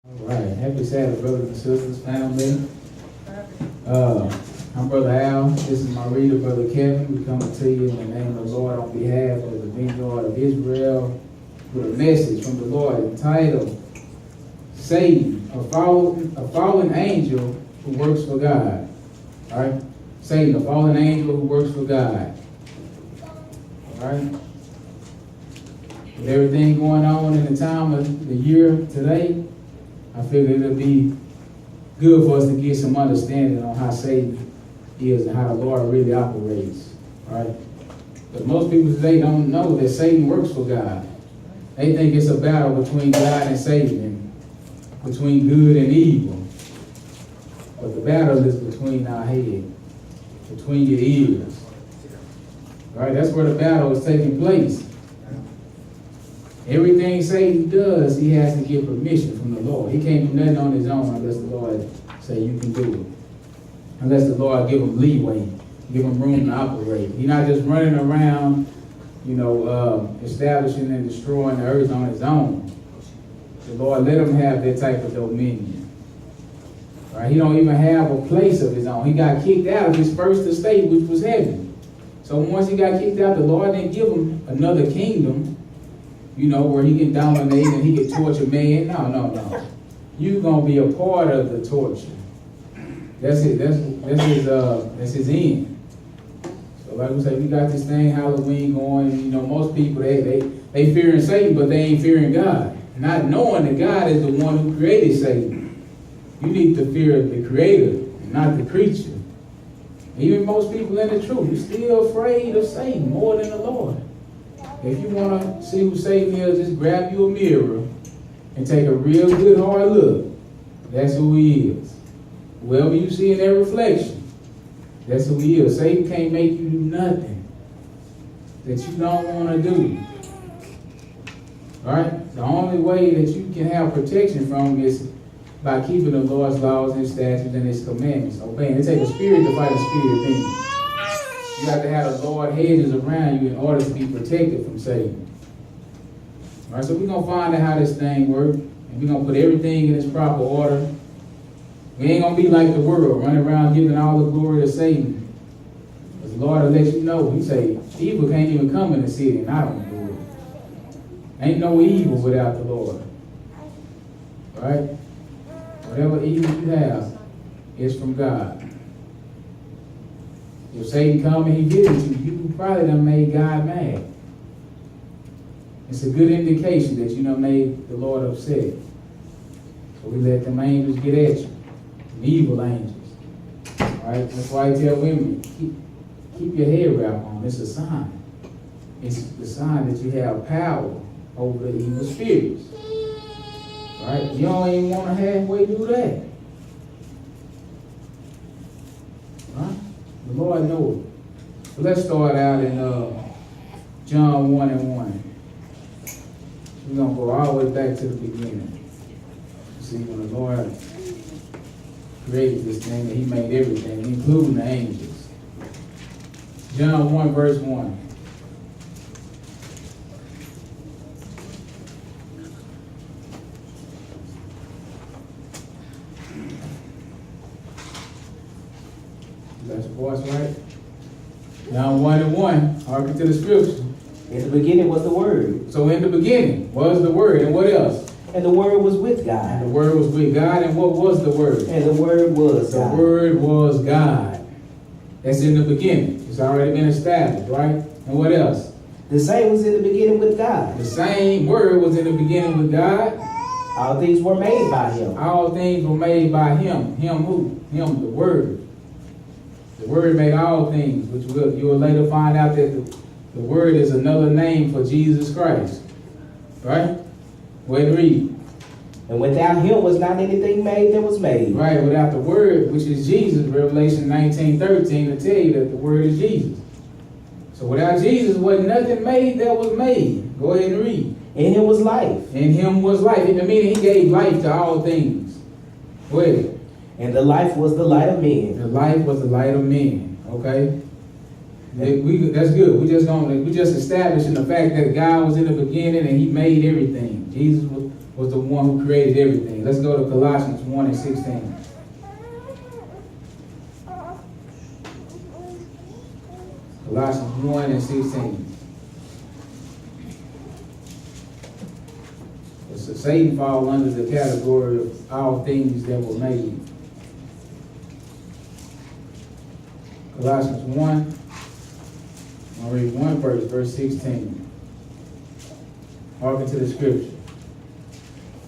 All right, happy Sabbath, brothers and sisters, family. I'm Brother Al. This is my reader, Brother Kevin. We come to you in the name of the Lord on behalf of the Vineyard of Israel with a message from the Lord entitled, Satan, a fallen angel who works for God. All right? Satan, a fallen angel who works for God. All right? With everything going on in the time of the year today, I figured it'll be good for us to get some understanding on how Satan is and how the Lord really operates. Right? But most people today don't know that Satan works for God. They think it's a battle between God and Satan, between good and evil. But the battle is between our head, between your ears. Right? That's where the battle is taking place. Everything Satan does, he has to get permission from the Lord. He can't do nothing on his own unless the Lord say you can do it. Unless the Lord give him leeway, give him room to operate. He's not just running around, establishing and destroying the earth on his own. The Lord let him have that type of dominion. Right? He don't even have a place of his own. He got kicked out of his first estate, which was heaven. So once he got kicked out, the Lord didn't give him another kingdom, where he can dominate and he can torture man. No. You're going to be a part of the torture. That's it. That's his end. So like we say, we got this thing, Halloween going. Most people, they fearing Satan, but they ain't fearing God. Not knowing that God is the one who created Satan. You need to fear the creator, not the creature. Even most people in the truth, you're still afraid of Satan more than the Lord. If you want to see who Satan is, just grab you a mirror and take a real good hard look. That's who he is. Whoever you see in that reflection, that's who he is. Satan can't make you do nothing that you don't want to do. All right? The only way that you can have protection from him is by keeping the Lord's laws and statutes and his commandments. Obeying. It takes a spirit to fight a spirit thing. You have to have the Lord hedges around you in order to be protected from Satan. All right, so we're going to find out how this thing works, and we're going to put everything in its proper order. We ain't going to be like the world, running around giving all the glory to Satan. Because the Lord will let you know. He say, evil can't even come in the city, and I don't do it. Ain't no evil without the Lord. All right? Whatever evil you have is from God. If Satan come and he gives it to you, you probably done made God mad. It's a good indication that you done made the Lord upset. So we let them angels get at you. The evil angels. Alright? That's why I tell women, keep your head wrap on. It's a sign. It's the sign that you have power over the evil spirits. Alright? You don't even want to halfway do that. Right? The Lord knows it. So let's start out in John 1:1. We're going to go all the way back to the beginning. See, when the Lord created this thing, he made everything, including the angels. John 1, verse 1. That's your voice, right? John 1:1. Hearken to the scripture. In the beginning was the Word. So in the beginning was the Word, and what else? And the Word was with And God. the Word was with God, and what was the Word? And the Word was The God. Word was God. That's in the beginning. It's already been established, right? And what else? The same was in the beginning with God. The same Word was in the beginning with God. All things were made by Him. All things were made by Him. Him who? Him, the Word. The Word made all things, which you will later find out that the Word is another name for Jesus Christ. Right? Go ahead and read. And without Him was not anything made that was made. Right, without the Word, which is Jesus, Revelation 19:13 to tell you that the Word is Jesus. So without Jesus, wasn't nothing made that was made. Go ahead and read. In Him was life. In Him was life. In the meaning, He gave life to all things. Go ahead. And the life was the light of men. The life was the light of men. Okay? That's good. We just establishing the fact that God was in the beginning and He made everything. Jesus was the one who created everything. Let's go to Colossians 1:16. Colossians 1:16. So Satan falls under the category of all things that were made. Colossians 1, I'll read one verse, verse 16. Hearken to the scripture.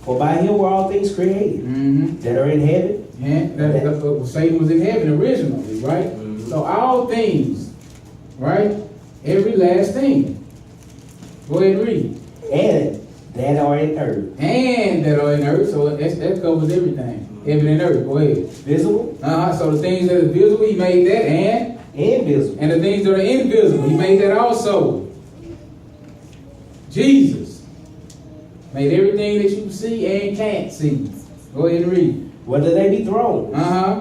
For by him were all things created, that are in heaven. And Satan was in heaven originally, right? So all things, right? Every last thing. Go ahead and read. And that are in earth. And that are in earth, so that covers everything. Heaven and earth, go ahead. Visible. So the things that are visible, he made that, and Invisible. And the things that are invisible, he made that also. Jesus made everything that you see and can't see. Go ahead and read. Whether they be thrones,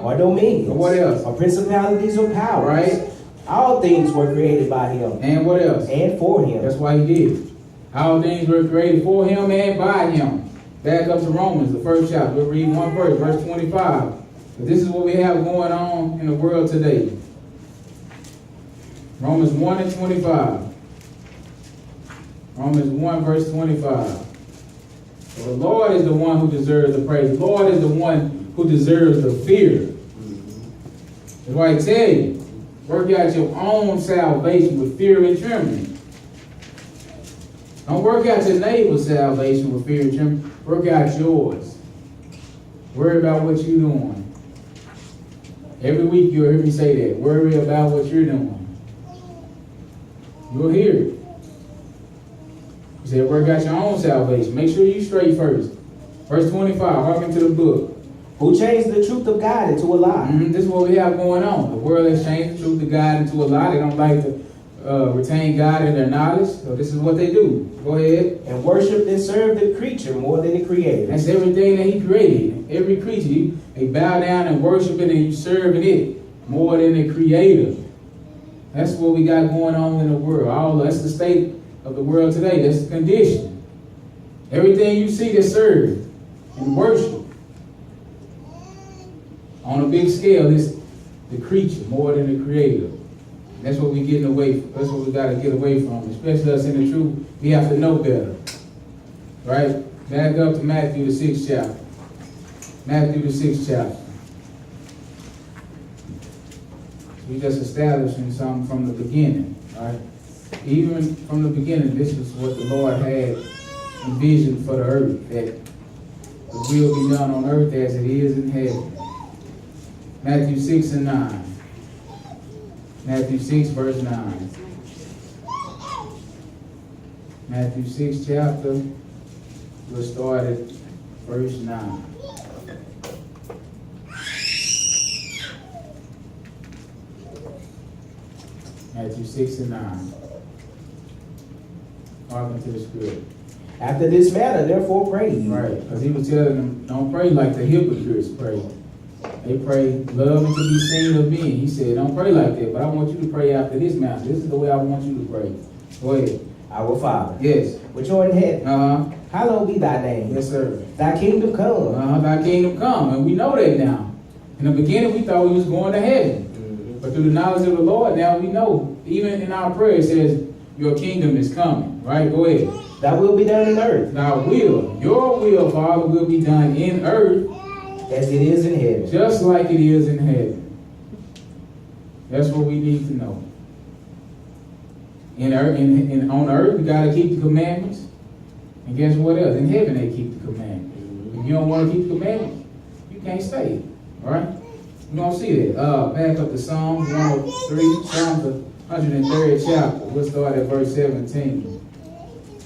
or dominions, Or what else? or principalities or powers. Right. All things were created by him. And what else? And for him. That's why he did. All things were created for him and by him. Back up to Romans, the first chapter. We'll read one verse, verse 25. But this is what we have going on in the world today. Romans 1:25. Romans 1 verse 25. So the Lord is the one who deserves the praise. The Lord is the one who deserves the fear. That's why I tell you, work out your own salvation with fear and trembling. Don't work out your neighbor's salvation with fear and trembling. Work out yours. Worry about what you're doing. Every week you'll hear me say that. Worry about what you're doing. You'll hear it. He said, work out your own salvation. Make sure you straight first. Verse 25, hearken to the book. Who changed the truth of God into a lie. This is what we have going on. The world has changed the truth of God into a lie. They don't like to retain God in their knowledge. So this is what they do. Go ahead. And worship and serve the creature more than the creator. That's everything that he created. Every creature, they bow down and worship it and you serving it more than the creator. That's what we got going on in the world. That's the state of the world today. That's the condition. Everything you see that's served and worship on a big scale is the creature more than the creator. That's what we're getting away from. That's what we got to get away from, especially us in the truth. We have to know better. Right? Back up to Matthew the 6th chapter. Matthew the 6th chapter. We just establishing something from the beginning, right? Even from the beginning, this is what the Lord had envisioned for the earth, that the will be done on earth as it is in heaven. Matthew 6 and 9. Matthew 6 verse 9. Matthew 6 chapter, we'll start at verse 9. Matthew 6 and 9. Hearken to the script. After this manner, therefore pray ye. Right, because he was telling them, don't pray like the hypocrites pray. They pray, love and to be seen of men. He said, don't pray like that, but I want you to pray after this manner. This is the way I want you to pray. Go ahead. Our Father, Yes. which art in heaven, hallowed be thy name. Yes, sir. Thy kingdom come. Thy kingdom come, and we know that now. In the beginning, we thought we was going to heaven. But through the knowledge of the Lord, now we know. Even in our prayer, it says, your kingdom is coming. Right? Go ahead. Thy will be done in earth. Thy will, your will, Father, will be done in earth as it is in heaven. just like it is in heaven. That's what we need to know. On earth, we got to keep the commandments. And guess what else? In heaven, they keep the commandments. If you don't want to keep the commandments, you can't stay. All right? We're going to see that. Back up to Psalms 103, Psalms the 103rd chapter. We'll start at verse 17.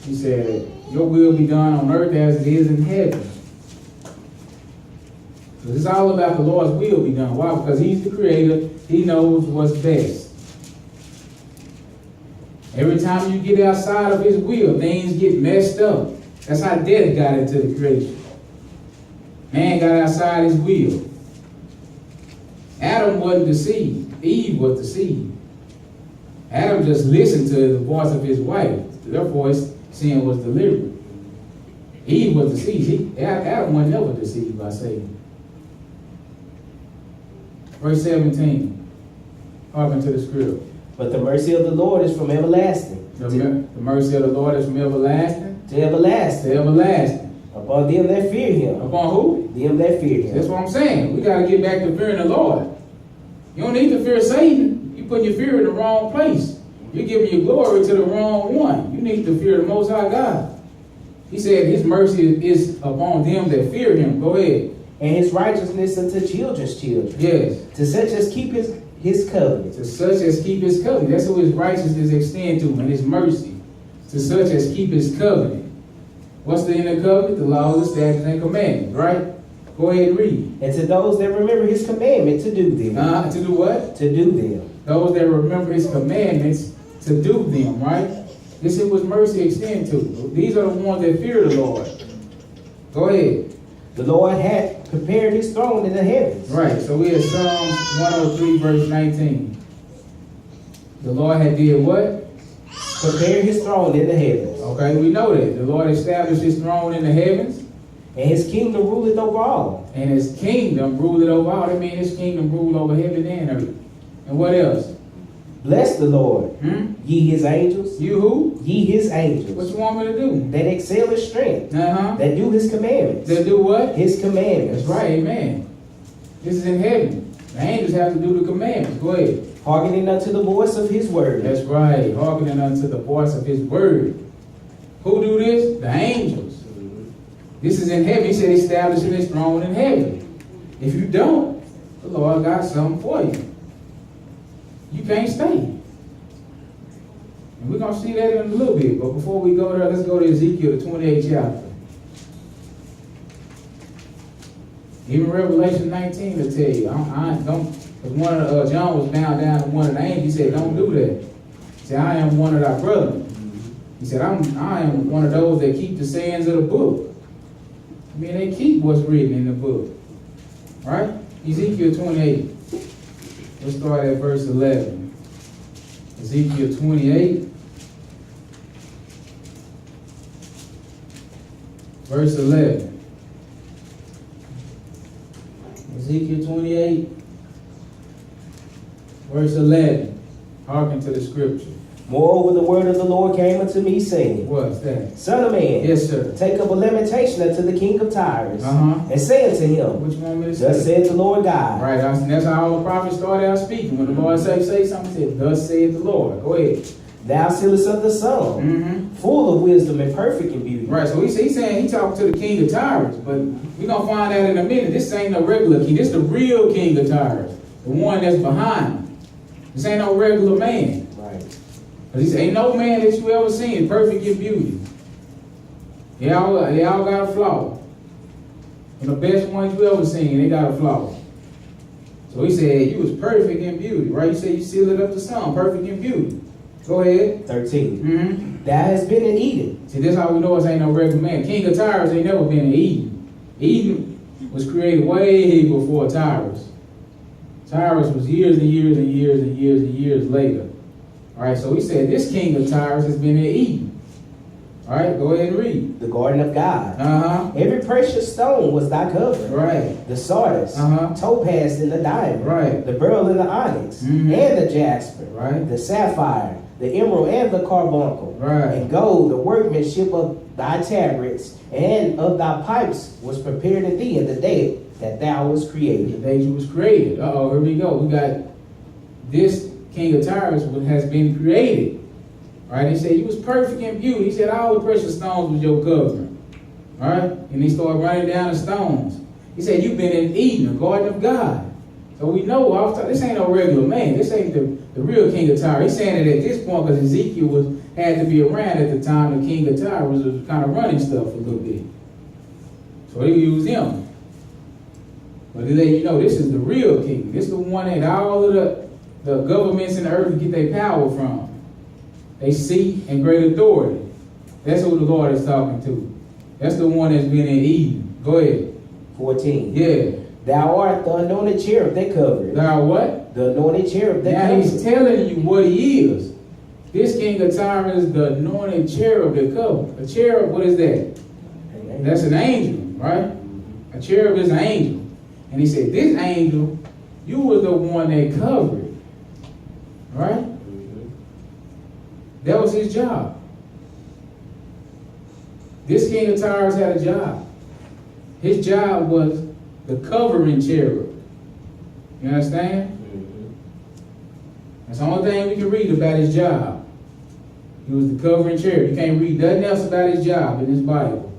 He said, your will be done on earth as it is in heaven. So it's all about the Lord's will be done. Why? Because he's the creator. He knows what's best. Every time you get outside of his will, things get messed up. That's how death got into the creation. Man got outside his will. Adam wasn't deceived. Eve was deceived. Adam just listened to the voice of his wife. Therefore, his sin was deliberate. Eve was deceived. Adam was never deceived by Satan. Verse 17. Hearken to the script. But the mercy of the Lord is from everlasting The mercy of the Lord is from everlasting to everlasting to everlasting. upon them that fear him. Upon who? Them that fear him. That's what I'm saying. We got to get back to fearing the Lord. You don't need to fear Satan. You putting your fear in the wrong place. You're giving your glory to the wrong one. You need to fear the Most High God. He said his mercy is upon them that fear him. Go ahead. And his righteousness unto children's children. Yes. To such as keep his covenant. To such as keep his covenant. That's who his righteousness extend to, and his mercy. To such as keep his covenant. What's the end of covenant? The laws, the statutes, and commandments, right? Go ahead and read. And to those that remember his commandment to do them. To do what? To do them. Those that remember his commandments to do them, right? This is what mercy extend to. These are the ones that fear the Lord. Go ahead. The Lord had prepared his throne in the heavens. Right, so we have Psalms 103 verse 19. The Lord had did what? Prepared his throne in the heavens. Okay, we know that. The Lord established his throne in the heavens. And his kingdom ruleth over all. And his kingdom ruled over all. That means his kingdom ruled over heaven and earth. And what else? Bless the Lord, ye his angels. You who? Ye his What angels. you want me to do? That excel in strength. Uh-huh. That do his commandments. That do what? His commandments. That's right, amen. This is in heaven. The angels have to do the commandments. Go ahead. Hearkening unto the voice of his word. That's right. Hearkening unto the voice of his word. Who do this? The angels. This is in heaven. He said establishing his throne in heaven. If you don't, the Lord got something for you. You can't stay. And we're going to see that in a little bit. But before we go there, let's go to Ezekiel, the 28th chapter. Even Revelation 19 will tell you, I don't, because one of John was bound down to one of the angels. He said, don't do that. He said, I am one of thy brethren. He said, I am one of those that keep the sayings of the book. I mean, they keep what's written in the book. Right? Ezekiel 28. Let's start at verse 11. Ezekiel 28. Verse 11. Ezekiel 28. Verse 11. Hearken to the scripture. Moreover, the word of the Lord came unto me, saying, What's that? Son of man, Yes, sir. take up a lamentation unto the king of Tyre, Uh-huh. and say unto him, What you want me to Thus say? saith the Lord God. Right, that's how all the prophets started out speaking. When the Lord say something, he said, Thus saith the Lord. Go ahead. Thou sealest up the sum, Mm-hmm. full of wisdom and perfect in beauty. Right, so he's saying he talking to the king of Tyre, but we're going to find out in a minute. This ain't no regular king. This the real king of Tyre, the one that's behind him. This ain't no regular man. Right. Because he said, ain't no man that you ever seen perfect in beauty. They all got a flaw. And the best ones you ever seen, they got a flaw. So he said, you was perfect in beauty, right? You said you sealed up the sun, perfect in beauty. Go ahead. 13. Mm-hmm. Thou hast been in Eden. See, that's how we know it ain't no regular man. King of Tyre ain't never been in Eden. Eden was created way before Tyrus. Tyrus was years and years and years and years and years later. All right, so he said this king of Tyrus has been in Eden. All right, go ahead and read. The garden of God. Uh-huh. Every precious stone was thy covering. Right. The sardius, topaz and the diamond, Right. the beryl and the onyx, Mhm. and the jasper, Right. the sapphire, the emerald and the carbuncle, Right. and gold, the workmanship of thy tabrets and of thy pipes was prepared in thee in the day that thou was The created. day you was created. Uh-oh, here we go. We got this king of Tyrus has been created. All right, he said, you was perfect in beauty. He said, all the precious stones was your covering. All right, and he started running down the stones. He said, you've been in Eden, the garden of God. So we know, this ain't no regular man. This ain't the real king of Tyre. He's saying it at this point because Ezekiel had to be around at the time the king of Tyre was kind of running stuff a little bit. So they used him. But they let you know, this is the real king. This is the one that all of the governments in the earth get their power from. They seat and great authority. That's who the Lord is talking to. That's the one that's been in Eden. Go ahead. 14. Yeah. Thou art the anointed cherub that covered. Now what? The anointed cherub that Now covered. he's telling you what he is. This king of Tyre is the anointed cherub that covered. A cherub, what is that? An That's an angel, right? A cherub is an angel. And he said, this angel, you were the one that covered. Right? That was his job. This king of Tyre had a job. His job was the covering cherub. You understand? That's the only thing we can read about his job. He was the covering cherub. You can't read nothing else about his job in this Bible.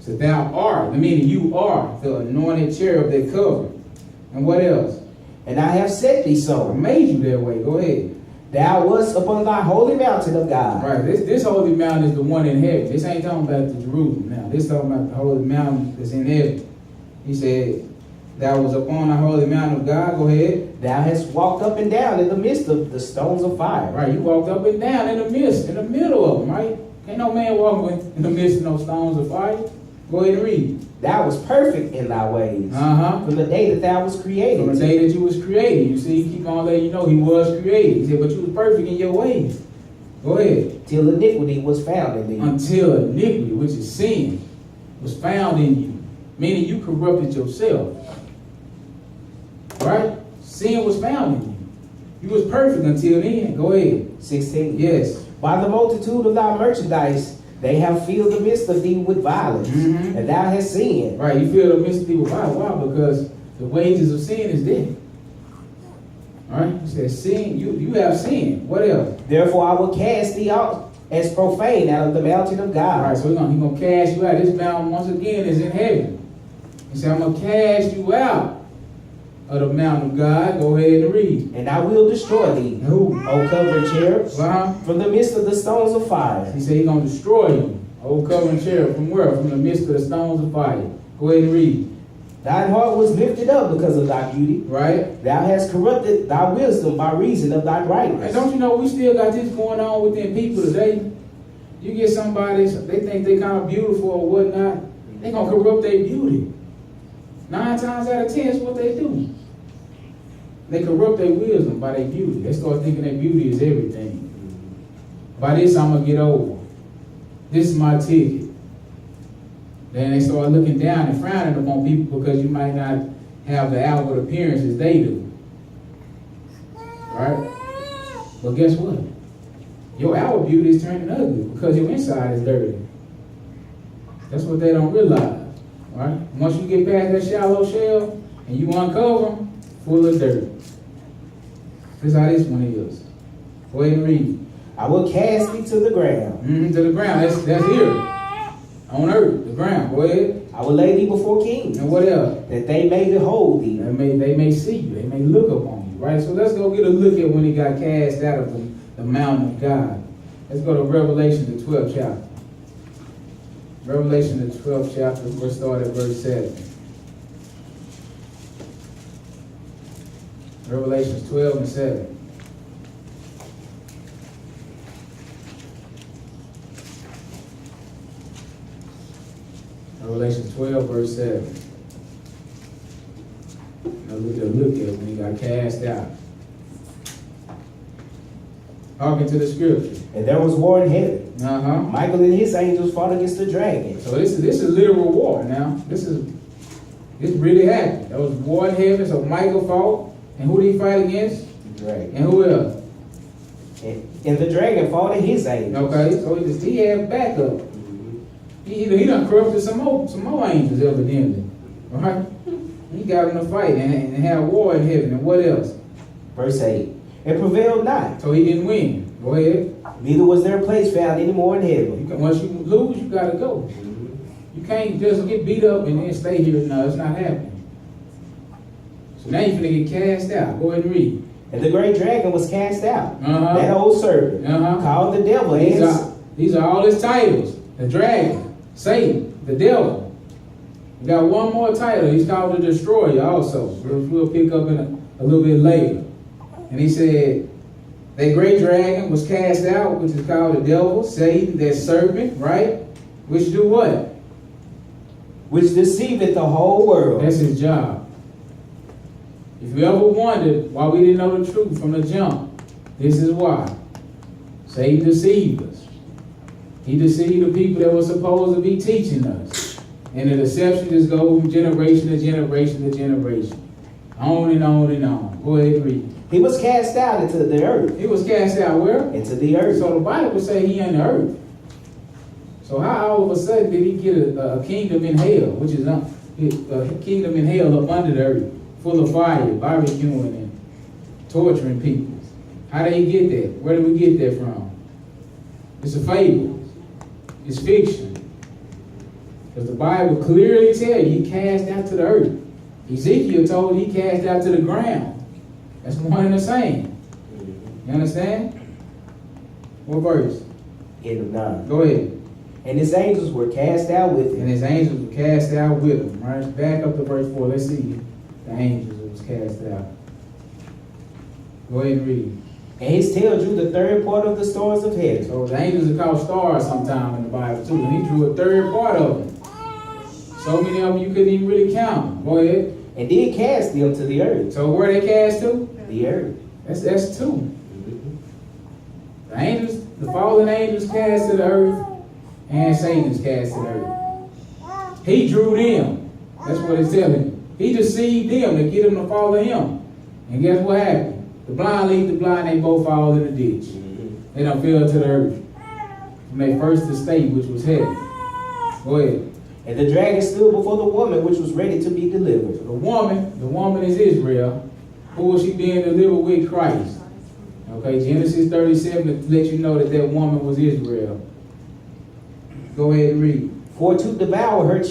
So thou art, meaning you are the anointed cherub that covered. And what else? And I have set thee I so. made you that way. Go ahead. Thou wast upon thy holy mountain of God. Right. This holy mountain is the one in heaven. This ain't talking about the Jerusalem now. This talking about the holy mountain that's in heaven. He said, thou was upon the holy mountain of God. Go ahead. Thou hast walked up and down in the midst of the stones of fire. Right. You walked up and down in the midst, in the middle of them, right? Ain't no man walking in the midst of no stones of fire. Go ahead and read. Thou was perfect in thy ways. From the day that thou was created. the day that you was created. You see, he keep on letting you know he was created. He said, but you was perfect in your ways. Go ahead. Till iniquity was found in thee. Until iniquity, which is sin, was found in you. Meaning you corrupted yourself. Right? Sin was found in you. You was perfect until then. Go ahead. 16. Yes. By the multitude of thy merchandise, they have filled the midst of thee with violence. And thou hast sinned. Right, you feel the mystery. Why? Why? Because the wages of sin is death. All right? He says sin, you have sinned. What else? Therefore I will cast thee out as profane out of the mountain of God. All right, so he's gonna cast you out. This mountain, once again, is in heaven. He said, I'm going to cast you out of the mountain of God. Go ahead and read. And I will destroy thee, Who? O covering cherubs, from the midst of the stones of fire. He said he's going to destroy you. Old covering cherub. From where? From the midst of the stones of fire. Go ahead and read. Thine heart was lifted up because of thy beauty. Right? Thou hast corrupted thy wisdom by reason of thy And brightness. don't you know we still got this going on within people today? You get somebody, they think they kind of beautiful or whatnot, they going to corrupt their beauty. 9 times out of 10 is what they do. They corrupt their wisdom by their beauty. They start thinking their beauty is everything. By this, I'm going to get over. This is my ticket. Then they start looking down and frowning upon people because you might not have the outward appearance as they do. Right? But guess what? Your outward beauty is turning ugly because your inside is dirty. That's what they don't realize. Right? Once you get past that shallow shell and you uncover them, full of dirt. This is how this one is. Go ahead and read. I will cast thee to the ground. To the ground. That's here. On earth, the ground. Go ahead. I will lay thee before kings, And what else? that they may behold thee. They may see you. They may look upon you. Right? So let's go get a look at when he got cast out of the mountain of God. Let's go to Revelation, the 12th chapter. Revelation, the 12th chapter. We'll start at verse 7. Revelations 12 and 7. Revelation 12, verse 7. Now look at when he got cast out. Talking to the scripture. And there was war in heaven. Michael and his angels fought against the dragon. So this is literal war now. This really happened. There was war in heaven, so Michael fought. And who did he fight against? The dragon. And who else? And the dragon fought in his angels. Okay, so he had backup. He done corrupted some more angels evidently. Right? He got in a fight and had war in heaven. And what else? Verse 8. And prevailed not. So he didn't win. Go ahead. Neither was their place found any more in heaven. Once you lose, you gotta go. You can't just get beat up and then stay here. No, it's not happening. So now you're finna get cast out. Go ahead and read. And the great dragon was cast out. That old serpent, called the devil. These are all his titles. The dragon, Satan, the devil. We got one more title. He's called the destroyer also. We'll pick up in a little bit later. And he said, that great dragon was cast out, which is called the devil, Satan, that serpent, right? Which do what? Which deceiveth the whole world. That's his job. If you ever wondered why we didn't know the truth from the jump, this is why. Satan deceived us. He deceived the people that were supposed to be teaching us. And the deception just goes from generation to generation to generation. On and on and on. Go ahead and read. He was cast out into the earth. He was cast out where? Into the earth. So the Bible say he in the earth. So how all of a sudden did he get a kingdom in hell, which is a kingdom in hell up under the earth, full of fire, barbecuing and torturing people? How did he get that? Where did we get that from? It's a fable. It's fiction. Because the Bible clearly tells you he cast out to the earth. Ezekiel told he cast out to the ground. That's one and the same. You understand? What verse? End of 9. Go ahead. And his angels were cast out with him. And his angels were cast out with him. Right? Back up to verse 4. Let's see the angels that was cast out. Go ahead and read. And his tail drew the third part of the stars of heaven. So the angels are called stars sometime in the Bible too. And he drew a third part of them. So many of them you couldn't even really count them. Go ahead. And did cast them to the earth. So where they cast to? The earth. That's two. The angels, the fallen angels cast to the earth, and Satan's cast to the earth. He drew them. That's what it's telling you. He deceived them to get them to follow him. And guess what happened? The blind lead the blind, they both fall in the ditch. They done fell to the earth from their first estate, which was heaven. Go ahead. And the dragon stood before the woman which was ready to be delivered. The woman is Israel. Who was she being delivered with? Christ. Okay, Genesis 37 to let you know that that woman was Israel. Go ahead and read. For to devour her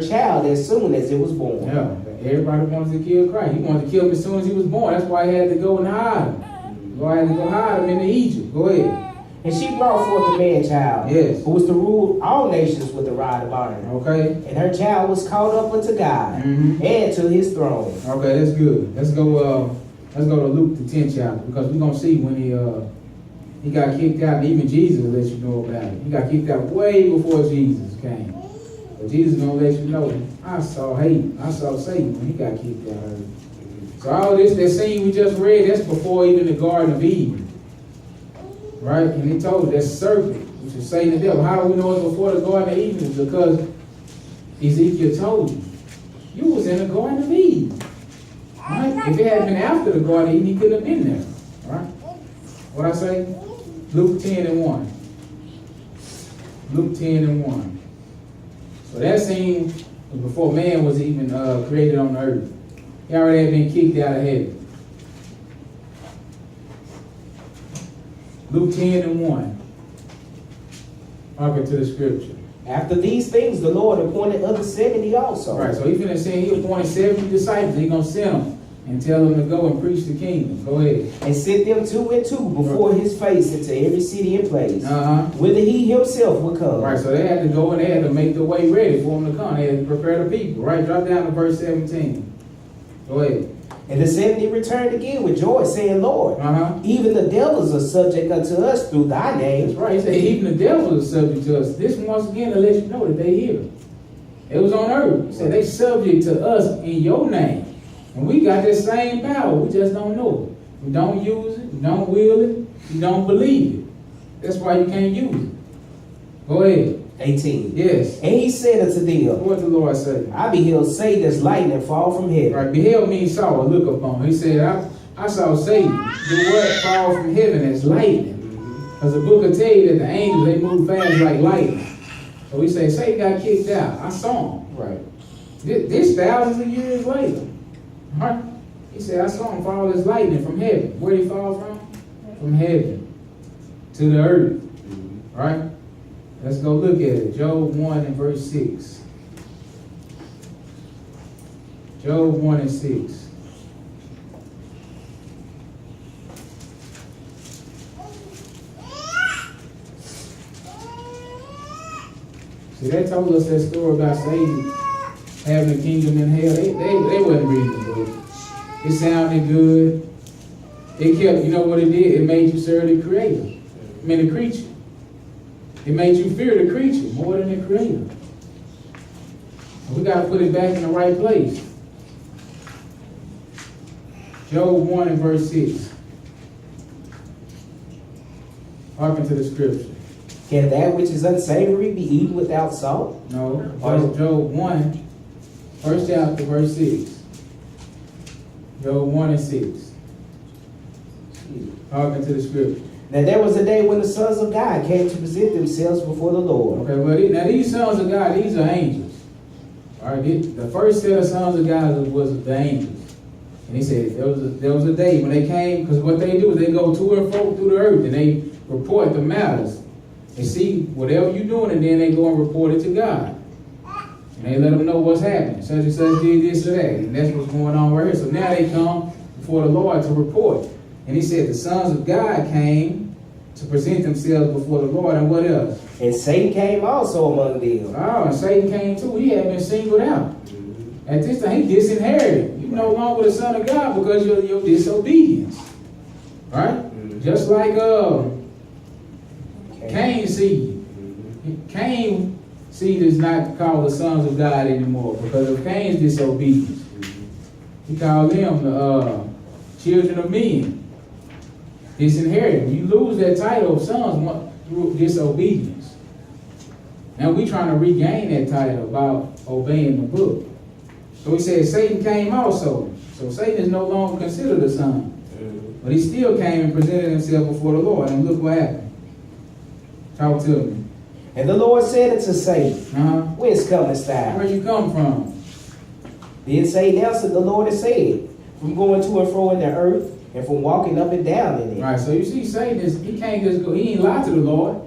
child as soon as it was born. Yeah, everybody wanted to kill Christ. He wanted to kill him as soon as he was born. That's why he had to go and hide him. He had to go hide him in Egypt. Go ahead. And she brought forth a man child, Yes. who was to rule all nations with a rod of iron. Okay. And her child was caught up unto God and to his throne. Okay, that's good. Let's go to Luke the 10th chapter, because we're gonna see when he got kicked out, and even Jesus will let you know about it. He got kicked out way before Jesus came. But Jesus gonna let you know, I saw Satan when he got kicked out. So all this, that scene we just read, that's before even the Garden of Eden. Right? And he told us that serpent, which is Satan the devil. How do we know it's before the Garden of Eden? It's because Ezekiel told you. You was in the Garden of Eden. Right? If it had been after the Garden of Eden, he couldn't have been there. Right? What I say? Luke 10 and 1. Luke 10 and 1. So that scene was before man was even created on the earth. He already had been kicked out of heaven. Luke 10 and 1. Hearken to the scripture. After these things, the Lord appointed other 70 also. Right, so he finna send, he appointed 70 disciples. He gonna send them and tell them to go and preach the kingdom. Go ahead. And sent them 2 and 2 before his face into every city and place, whither he himself would come. Right, so they had to go and they had to make the way ready for him to come. They had to prepare the people. Right, drop down to verse 17. Go ahead. And the 70 returned again with joy, saying, Lord, even the devils are subject unto us through thy name. That's right. He said, even the devils are subject to us. This once again to let you know that they here. It was on earth. He said, they subject to us in your name. And we got that same power. We just don't know it. We don't use it. We don't wield it. We don't believe it. That's why you can't use it. Go ahead. 18. Yes. And he said unto them, What the Lord say? I beheld Satan as lightning fall from heaven. Right. Beheld means saw or look upon. He said, I saw Satan do what? Fall from heaven as lightning. Because the book will tell you that the angels, they move fast like lightning. So we say, Satan got kicked out. I saw him. Right. This thousands of years later. Right? He said, I saw him fall as lightning from heaven. Where did he fall from? From heaven to the earth. Right? Let's go look at it. Job 1 and verse 6. Job 1 and 6. See, they told us that story about Satan having a kingdom in hell. They wasn't reading the book. It sounded good. It kept, you know what it did? It made you serve the creator. I mean, the creature. It made you fear the creature more than the creator. We got to put it back in the right place. Job 1 and verse 6. Hearken to the scripture. Can that which is unsavory be eaten without salt? No. Job 1, first chapter, verse 6. Job 1 and 6. Hearken to the scripture. Now there was a day when the sons of God came to present themselves before the Lord. Okay, well, now these sons of God, these are angels. All right, the first set of sons of God was the angels. And he said there was a day when they came, because what they do is they go to and fro through the earth and they report the matters. They see whatever you're doing, and then they go and report it to God. And they let them know what's happening. Such and such did this or that. And that's what's going on right here. So now they come before the Lord to report. And he said the sons of God came to present themselves before the Lord. And what else? And Satan came also among them. Oh, and Satan came too. He had been singled out. At this time, he disinherited. You no longer the son of God because of your disobedience. Right? Just like Cain's seed. Cain's seed is not called the sons of God anymore because of Cain's disobedience. He called them the children of men. Disinherited. You lose that title of sons through disobedience. Now we're trying to regain that title by obeying the book. So he said Satan came also. So Satan is no longer considered a son. But he still came and presented himself before the Lord. And look what happened. Talk to me. And the Lord said unto Satan, Whence comest thou? Where you come from? Then Satan answered the Lord and said, From going to and fro in the earth, and from walking up and down in it. Right, so you see Satan, he can't just go, he ain't lied to the Lord.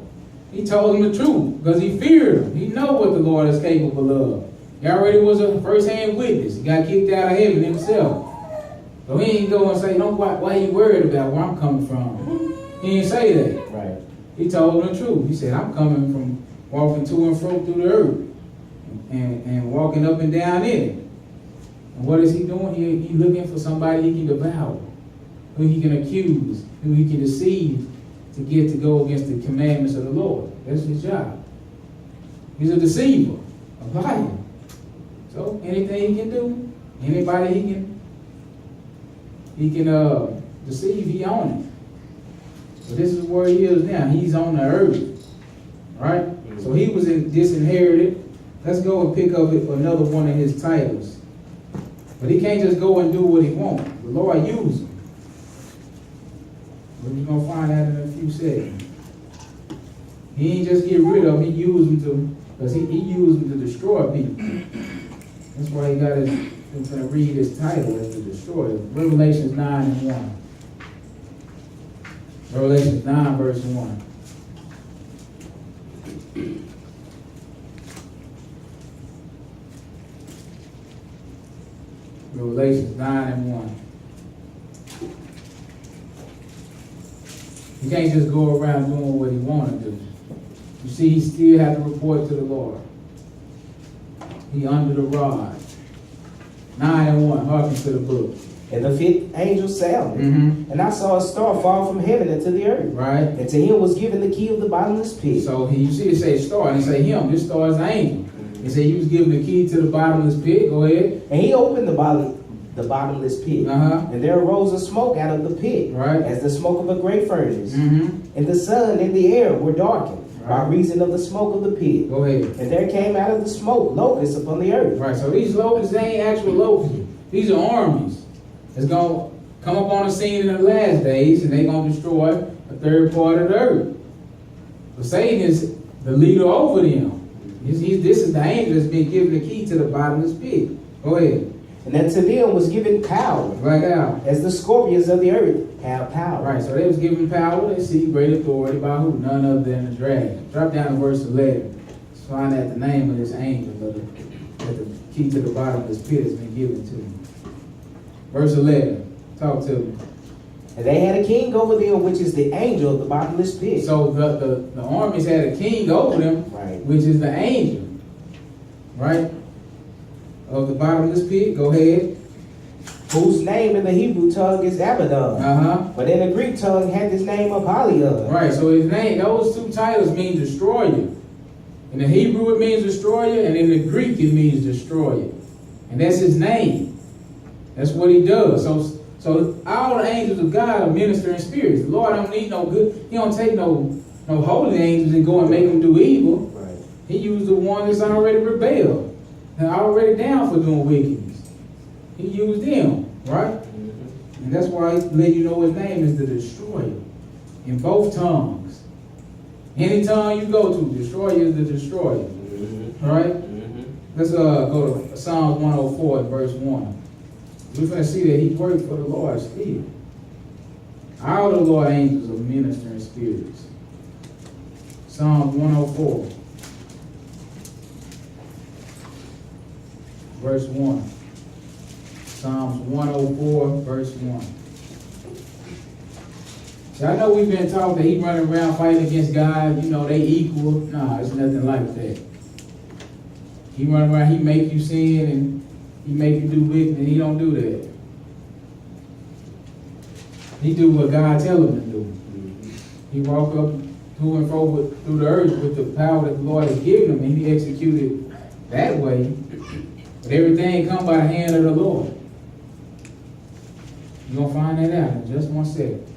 He told him the truth because he feared him. He know what the Lord is capable of. He already was a first-hand witness. He got kicked out of heaven himself. So he ain't go and say, no, why you worried about where I'm coming from? He didn't say that. Right. He told him the truth. He said, I'm coming from walking to and fro through the earth and walking up and down in it. And what is he doing? He looking for somebody he can devour, who he can accuse, who he can deceive to get to go against the commandments of the Lord. That's his job. He's a deceiver, a liar. So anything he can do, anybody he can deceive, he on it. So this is where he is now. He's on the earth, right? So he was disinherited. Let's go and pick up another one of his titles. But he can't just go and do what he wants. The Lord used him. We're going to find out in a few seconds. He ain't just get rid of him. He used him to, because he used him to destroy people. That's why he got his, I'm going to read his title as the destroyer. Revelations 9 and 1. Revelations 9 verse 1. Revelations 9 and 1. He can't just go around doing what he want to do. You see, he still has to report to the Lord. He under the rod. 9 and 1, hearken to the book. And the fifth angel sounded, and I saw a star fall from heaven into the earth. Right. And to him was given the key of the bottomless pit. So you see it say star, and it say him. This star is an angel. He said he was given the key to the bottomless pit. Go ahead. And he opened the bottomless pit. And there arose a smoke out of the pit, right, as the smoke of a great furnace. And the sun and the air were darkened by reason of the smoke of the pit. Go ahead. And there came out of the smoke locusts upon the earth. Right, so these locusts, they ain't actual locusts. These are armies that's going to come up on the scene in the last days, and they're going to destroy a third part of the earth. But Satan is the leader over them. This is the angel that's been given the key to the bottomless pit. Go ahead. And unto them was given power. Right now. As the scorpions of the earth have power. Right, so they was given power. They see great authority by who? None other than the dragon. Drop down to verse 11. Let's find out the name of this angel that the key to the bottomless pit has been given to him. Verse 11. Talk to me. And they had a king over them, which is the angel of the bottomless pit. So the armies had a king over them, right, which is the angel, right, of the bottomless pit. Go ahead. Whose name in the Hebrew tongue is Abaddon. But in the Greek tongue had his name Apollyon. Right, so his name, those two titles mean destroyer. In the Hebrew it means destroyer, and in the Greek it means destroyer. And that's his name. That's what he does. So all the angels of God are ministering spirits. The Lord don't need no good. He don't take no no holy angels and go and make them do evil. Right. He used the one that's already rebelled and already down for doing wickedness. He used them, right? And that's why he let you know his name is the Destroyer in both tongues. Any tongue you go to, Destroyer is the Destroyer, right? Let's go to Psalms 104 and verse 1. We're going to see that he worked for the Lord still. All the Lord angels are ministering spirits. Psalms 104, verse 1. Psalms 104, verse 1. See, I know we've been taught that he running around fighting against God, you know, they equal. Nah, it's nothing like that. He run around, he make you sin and he make you do wicked, and he don't do that. He do what God tell him to do. He walk up to and fro through the earth with the power that the Lord has given him, and he executed that way. But everything come by the hand of the Lord. You're going to find that out in just one second.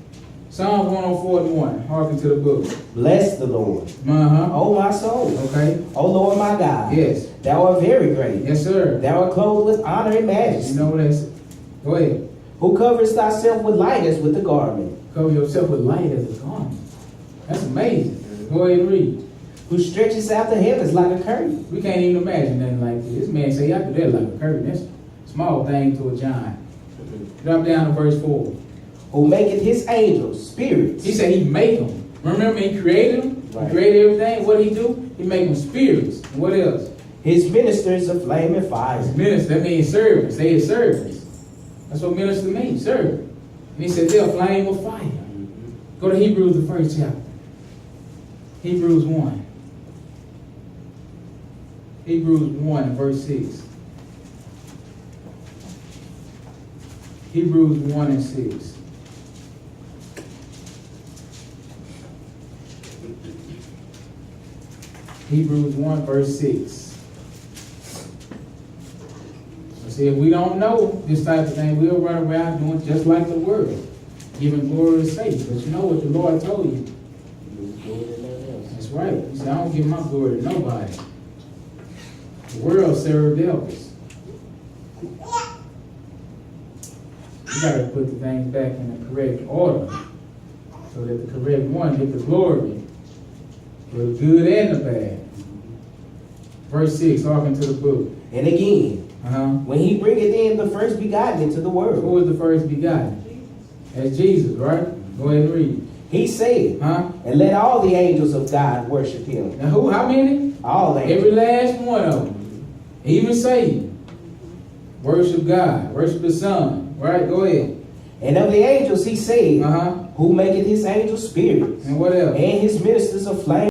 Psalms 104 and 1. Hearken to the book. Bless the Lord, Uh-huh. O my soul. Okay. O Lord my God. Yes. Thou art very great. Yes, sir. Thou art clothed with honor and You majesty. know that's it. Go ahead. Who coverest thyself with light as with a garment. Cover yourself with light as a garment. That's amazing. Go ahead and read. Who stretches out the heavens like a curtain. We can't even imagine nothing like this. This man say, I do that like a curtain. That's a small thing to a giant. Drop down to verse 4. Who maketh his angels spirits. He said he make them. Remember, he created them. Right. He created everything. What did he do? He make them spirits. And what else? His ministers of flame and fire. Minister, that means servants. They his servants. That's what minister means, servant. And he said they're a flame of fire. Go to Hebrews, the first chapter. Hebrews 1. Hebrews 1 and verse 6. Hebrews 1 and 6. Hebrews 1 verse 6. See, if we don't know this type of thing, we'll run around doing just like the world, giving glory to Satan. But you know what the Lord told you? That's right. He said, I don't give my glory to nobody. The world served devils. You got to put the things back in the correct order so that the correct one get the glory for the good and the bad. Verse 6, hearken to the book. And again, Uh-huh. when he bringeth in the first begotten into the world, Who was the first begotten? That's Jesus, right? Go ahead and read. he said, Huh? and let all the angels of God worship him. Now who, how many? All angels. Every last one of them. Even Satan. Worship God. Worship the Son. Right? Go ahead. And of the angels he said, Uh-huh. who maketh his angels spirits, And what else? and his ministers of flame